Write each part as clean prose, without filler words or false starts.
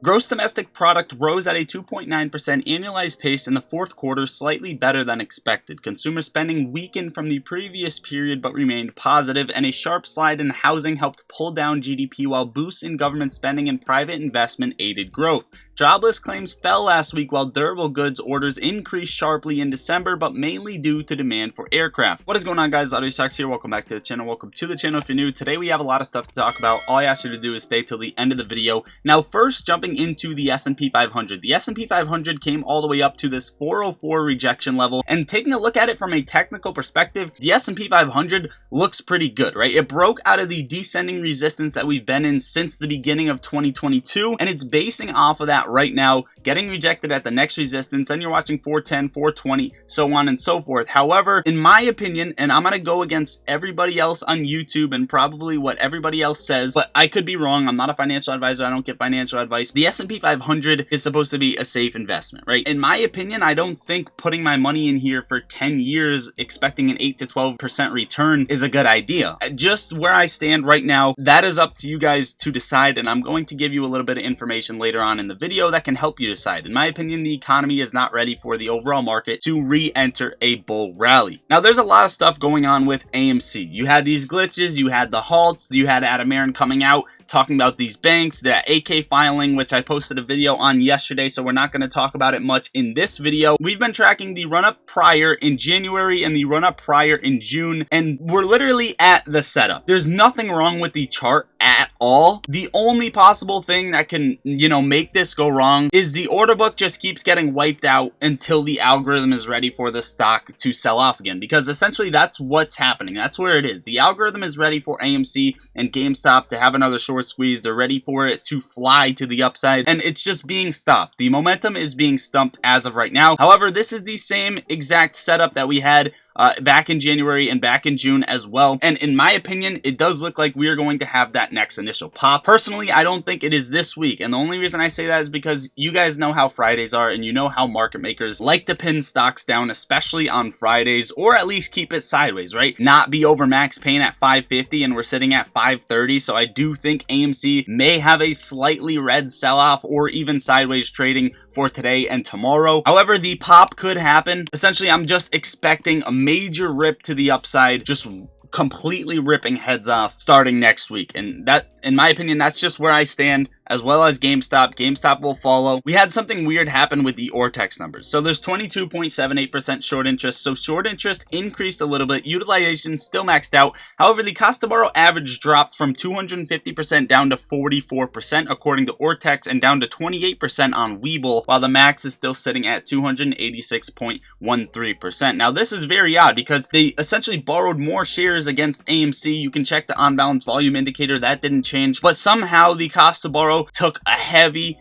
Gross domestic product rose at a 2.9% annualized pace in the fourth quarter, slightly better than expected. Consumer spending weakened from the previous period but remained positive, and a sharp slide in housing helped pull down GDP while boosts in government spending and private investment aided growth. Jobless claims fell last week while durable goods orders increased sharply in December, but mainly due to demand for aircraft. What is going on, guys? AudioStocks here. Welcome back to the channel. Welcome to the channel if you're new. Today we have a lot of stuff to talk about. All I ask you to do is stay till the end of the video. Now, first, jumping into the S&P 500. The S&P 500 came all the way up to this 404 rejection level, and taking a look at it from a technical perspective, the S&P 500 looks pretty good, right? It broke out of the descending resistance that we've been in since the beginning of 2022, and it's basing off of that right now, getting rejected at the next resistance. Then you're watching 410, 420, so on and so forth. However, in my opinion, and I'm going to go against everybody else on YouTube and probably what everybody else says, but I could be wrong. I'm not a financial advisor. I don't get financial advice. The S&P 500 is supposed to be a safe investment, right? In my opinion, I don't think putting my money in here for 10 years expecting an 8 to 12% return is a good idea. Just where I stand right now, that is up to you guys to decide, and I'm going to give you a little bit of information later on in the video that can help you decide. In my opinion, the economy is not ready for the overall market to re-enter a bull rally. Now, there's a lot of stuff going on with AMC. You had these glitches, you had the halts, you had Adam Aaron coming out talking about these banks, the AK filing, which I posted a video on yesterday, so we're not going to talk about it much in this video. We've been tracking the run-up prior in January and the run-up prior in June, and we're literally at the setup. There's nothing wrong with the chart at all. The only possible thing that can, make this go wrong is the order book just keeps getting wiped out until the algorithm is ready for the stock to sell off again, because essentially that's what's happening. That's where it is. The algorithm is ready for AMC and GameStop to have another short squeeze. They're ready for it to fly to the upside, and it's just being stopped. The momentum is being stumped as of right now. However, this is the same exact setup that we had back in January and back in June as well. And in my opinion, it does look like we are going to have that next initial pop. Personally, I don't think it is this week. And the only reason I say that is because you guys know how Fridays are, and you know how market makers like to pin stocks down, especially on Fridays, or at least keep it sideways, right? Not be over max pain at 550 and we're sitting at 530. So I do think AMC may have a slightly red sell-off or even sideways trading for today and tomorrow. However, the pop could happen. Essentially, I'm just expecting a major rip to the upside, just completely ripping heads off starting next week. And that, in my opinion, that's just where I stand, as well as GameStop. GameStop will follow. We had something weird happen with the Ortex numbers. So there's 22.78% short interest. So short interest increased a little bit. Utilization still maxed out. However, the cost to borrow average dropped from 250% down to 44% according to Ortex, and down to 28% on Webull, while the max is still sitting at 286.13%. Now, this is very odd because they essentially borrowed more shares against AMC. You can check the on-balance volume indicator. That didn't change, but somehow the cost to borrow took a heavy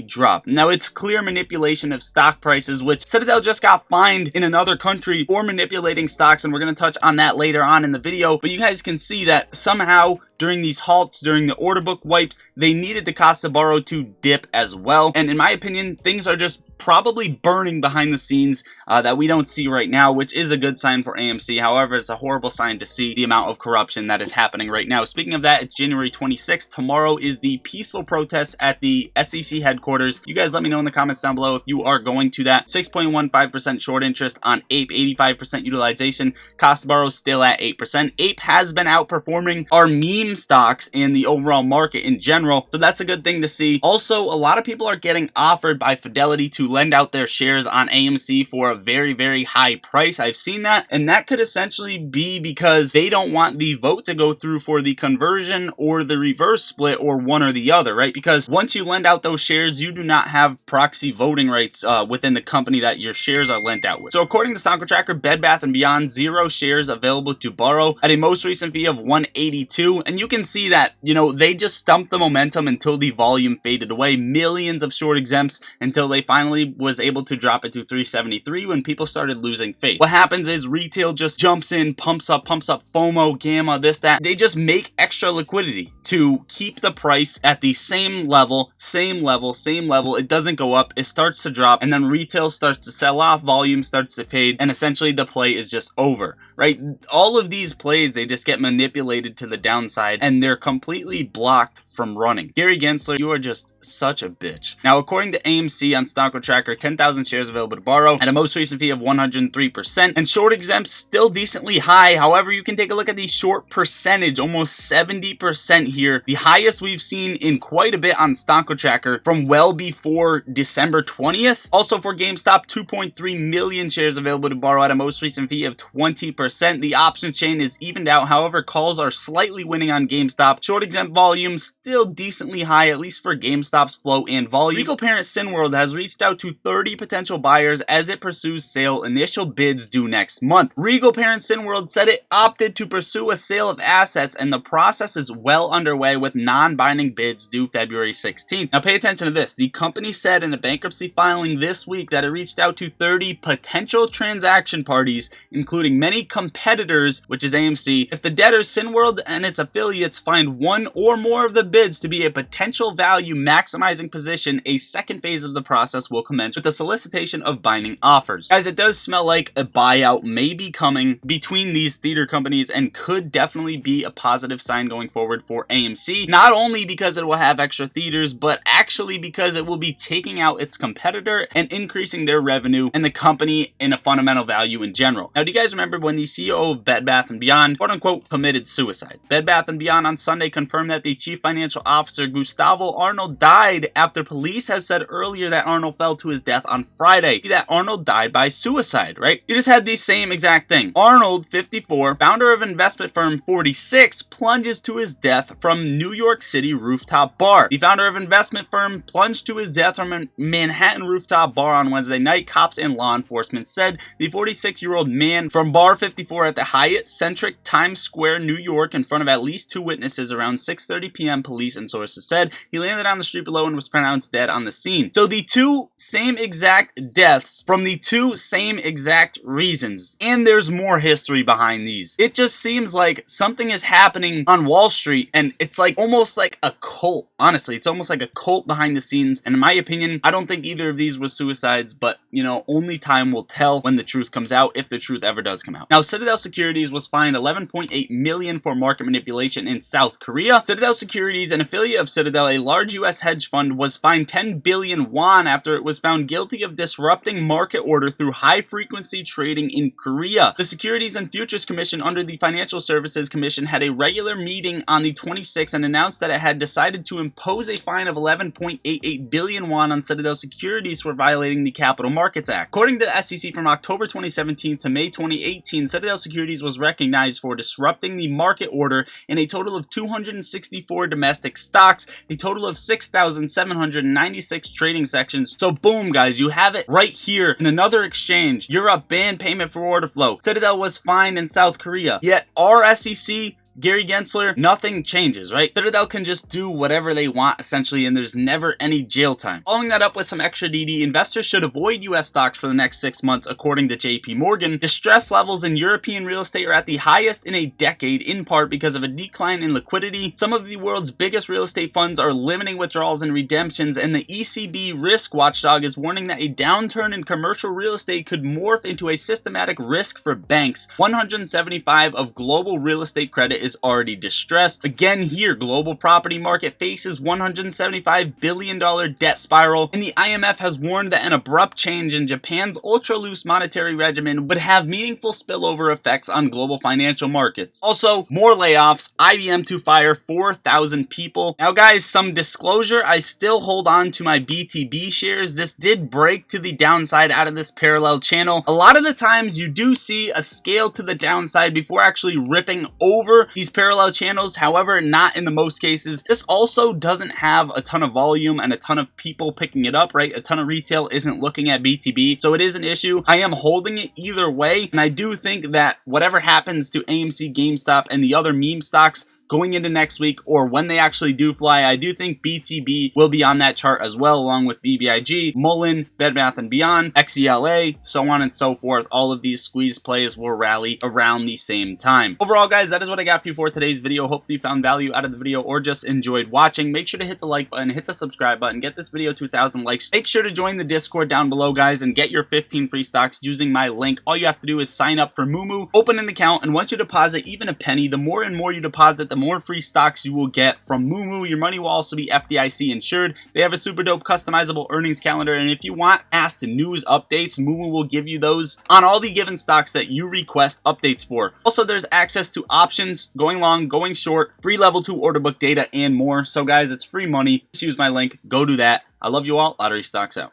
drop. Now, it's clear manipulation of stock prices, which Citadel just got fined in another country for manipulating stocks, and we're going to touch on that later on in the video. But you guys can see that somehow during these halts, during the order book wipes, they needed the cost to borrow to dip as well. And in my opinion, things are just probably burning behind the scenes that we don't see right now, which is a good sign for AMC. However, it's a horrible sign to see the amount of corruption that is happening right now. Speaking of that, it's January 26th. Tomorrow is the peaceful protest at the SEC headquarters. You guys let me know in the comments down below if you are going to that. 6.15% short interest on APE, 85% utilization. Cost to borrow still at 8%. APE has been outperforming our meme stocks and the overall market in general, so that's a good thing to see. Also, a lot of people are getting offered by Fidelity to lend out their shares on AMC for a very high price. I've seen that, and that could essentially be because they don't want the vote to go through for the conversion or the reverse split, or one or the other, right? Because once you lend out those shares, you do not have proxy voting rights within the company that your shares are lent out with. So according to Stonko Tracker, Bed Bath & Beyond, 0 shares available to borrow at a most recent fee of $182, and you can see that, they just stumped the momentum until the volume faded away. Millions of short exempts until they finally was able to drop it to 373 when people started losing faith. What happens is retail just jumps in, pumps up FOMO, gamma, this, that. They just make extra liquidity to keep the price at the same level. It doesn't go up, it starts to drop, and then retail starts to sell off, volume starts to fade, and essentially the play is just over, right? All of these plays, they just get manipulated to the downside downside, and they're completely blocked from running. Gary Gensler, you are just such a bitch. Now, according to AMC on Stock Tracker, 10,000 shares available to borrow at a most recent fee of 103%, and short exempts still decently high. However, you can take a look at the short percentage, almost 70% here, the highest we've seen in quite a bit on Stock Tracker from well before December 20th. Also for GameStop, 2.3 million shares available to borrow at a most recent fee of 20%. The option chain is evened out. However, calls are slightly winning on GameStop. Short exempt volume still decently high, at least for GameStop's flow and volume. Legal parent Cineworld has reached out to 30 potential buyers as it pursues sale. Initial bids due next month. Regal parent Cineworld said it opted to pursue a sale of assets, and the process is well underway with non-binding bids due February 16th. Now pay attention to this. The company said in a bankruptcy filing this week that it reached out to 30 potential transaction parties, including many competitors, which is AMC. If the debtors Cineworld and its affiliates find one or more of the bids to be a potential value maximizing position, a second phase of the process will commence with the solicitation of binding offers. Guys, it does smell like a buyout may be coming between these theater companies and could definitely be a positive sign going forward for AMC, not only because it will have extra theaters, but actually because it will be taking out its competitor and increasing their revenue and the company in a fundamental value in general. Now, do you guys remember when the CEO of Bed Bath & Beyond, quote unquote, committed suicide? Bed Bath & Beyond on Sunday confirmed that the chief financial officer, Gustavo Arnold, died after police has said earlier that Arnold fell to his death on Friday, that Arnold died by suicide, right? You just had the same exact thing. Arnold, 54, founder of investment firm 46, plunges to his death from New York City rooftop bar. The founder of investment firm plunged to his death from a Manhattan rooftop bar on Wednesday night, cops and law enforcement said. The 46-year-old man from Bar 54 at the Hyatt-centric Times Square, New York, in front of at least two witnesses around 6:30 p.m., police and sources said. He landed on the street below and was pronounced dead on the scene. So the two same exact deaths from the two same exact reasons. And there's more history behind these. It just seems like something is happening on Wall Street, and it's like almost like a cult. Honestly, it's almost like a cult behind the scenes. And in my opinion, I don't think either of these were suicides, but you know, only time will tell when the truth comes out, if the truth ever does come out. Now, Citadel Securities was fined $11.8 million for market manipulation in South Korea. Citadel Securities, an affiliate of Citadel, a large U.S. hedge fund, was fined 10 billion won after it was found guilty of disrupting market order through high-frequency trading in Korea. The Securities and Futures Commission under the Financial Services Commission had a regular meeting on the 26th and announced that it had decided to impose a fine of 11.88 billion won on Citadel Securities for violating the Capital Markets Act. According to the SEC, from October 2017 to May 2018, Citadel Securities was recognized for disrupting the market order in a total of 264 domestic stocks, a total of 6,796 trading sections. So boom, guys, you have it right here. In another exchange, Europe banned payment for order flow. Citadel was fined in South Korea. Yet our SEC, Gary Gensler, nothing changes, right? Citadel can just do whatever they want, essentially, and there's never any jail time. Following that up with some extra DD, investors should avoid U.S. stocks for the next 6 months, according to JP Morgan. Distress levels in European real estate are at the highest in a decade, in part because of a decline in liquidity. Some of the world's biggest real estate funds are limiting withdrawals and redemptions, and the ECB risk watchdog is warning that a downturn in commercial real estate could morph into a systematic risk for banks. 175 of global real estate credit is already distressed. Again here, global property market faces $175 billion debt spiral, and the IMF has warned that an abrupt change in Japan's ultra-loose monetary regimen would have meaningful spillover effects on global financial markets. Also, more layoffs, IBM to fire 4,000 people. Now guys, some disclosure, I still hold on to my BTB shares. This did break to the downside out of this parallel channel. A lot of the times you do see a scale to the downside before actually ripping over these parallel channels, however, not in the most cases. This also doesn't have a ton of volume and a ton of people picking it up, right? A ton of retail isn't looking at BTB, so it is an issue. I am holding it either way, and I do think that whatever happens to AMC, GameStop, and the other meme stocks going into next week, or when they actually do fly, I do think BTB will be on that chart as well, along with BBIG, Mullen, Bed Bath & Beyond, XELA, so on and so forth. All of these squeeze plays will rally around the same time. Overall, guys, that is what I got for you for today's video. Hopefully you found value out of the video or just enjoyed watching. Make sure to hit the like button, hit the subscribe button, get this video to 2,000 likes. Make sure to join the Discord down below, guys, and get your 15 free stocks using my link. All you have to do is sign up for Moomoo, open an account, and once you deposit even a penny, the more and more you deposit, the more free stocks you will get from Moomoo. Your money will also be FDIC insured. They have a super dope customizable earnings calendar, and if you want fast news updates, Moomoo will give you those on all the given stocks that you request updates for. Also, there's access to options, going long, going short, free level 2 order book data, and more. So guys, it's free money. Just use my link. Go do that. I love you all. Lottery Stocks out.